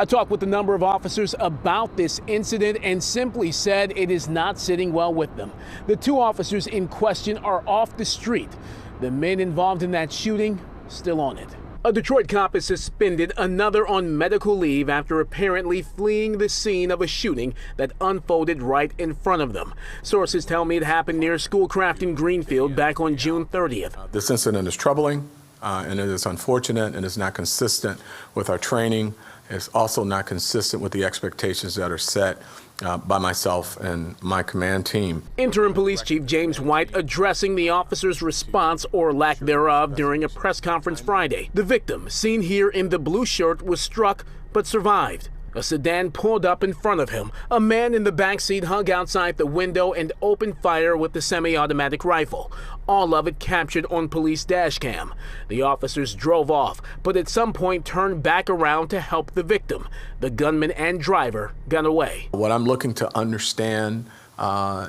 I talked with a number of officers about this incident and simply said it is not sitting well with them. The two officers in question are off the street. The men involved in that shooting still on it. A Detroit cop is suspended, another on medical leave after apparently fleeing the scene of a shooting that unfolded right in front of them. Sources tell me it happened near Schoolcraft in Greenfield back on June 30th. This incident is troubling and it is unfortunate and is not consistent with our training. It's also not consistent with the expectations that are set by myself and my command team. Interim Police Chief James White addressing the officer's response or lack thereof during a press conference Friday. The victim, seen here in the blue shirt, was struck but survived. A sedan pulled up in front of him. A man in the backseat hung outside the window and opened fire with the semi-automatic rifle. All of it captured on police dash cam. The officers drove off, but at some point turned back around to help the victim. The gunman and driver got away. What I'm looking to understand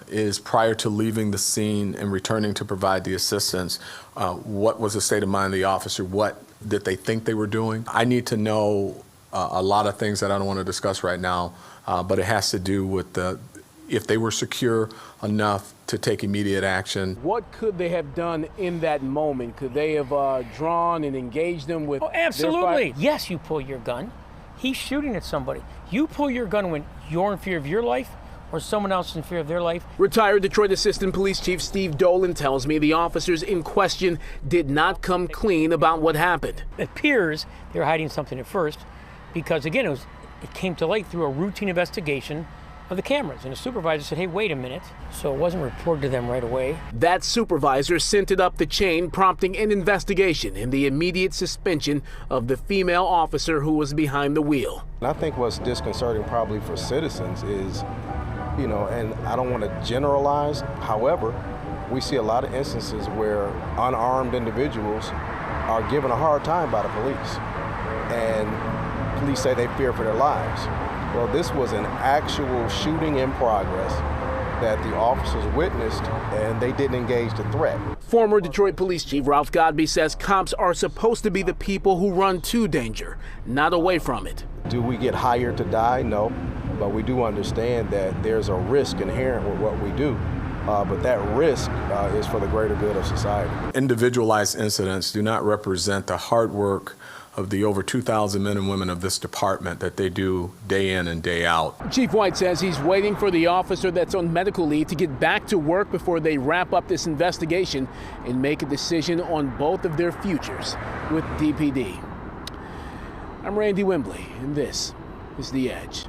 is, prior to leaving the scene and returning to provide the assistance, what was the state of mind of the officer? What did they think they were doing? I need to know a lot of things that I don't want to discuss right now, but it has to do with if they were secure enough to take immediate action. What could they have done in that moment? Could they have drawn and engaged them with? Oh, absolutely. Yes, you pull your gun. He's shooting at somebody. You pull your gun when you're in fear of your life or someone else in fear of their life. Retired Detroit Assistant Police Chief Steve Dolan tells me the officers in question did not come clean about what happened. It appears they were hiding something at first, because again, it came to light through a routine investigation of the cameras, and the supervisor said, hey, wait a minute. So it wasn't reported to them right away. That supervisor sent it up the chain, prompting an investigation and the immediate suspension of the female officer who was behind the wheel. And I think what's disconcerting probably for citizens is, and I don't want to generalize, however, we see a lot of instances where unarmed individuals are given a hard time by the police. And police say they fear for their lives. Well, this was an actual shooting in progress that the officers witnessed, and they didn't engage the threat. Former Detroit Police Chief Ralph Godby says cops are supposed to be the people who run to danger, not away from it. Do we get hired to die? No, but we do understand that there's a risk inherent with what we do. But that risk is for the greater good of society. Individualized incidents do not represent the hard work of the over 2,000 men and women of this department that they do day in and day out. Chief White says he's waiting for the officer that's on medical leave to get back to work before they wrap up this investigation and make a decision on both of their futures with DPD. I'm Randy Wembley, and this is The Edge.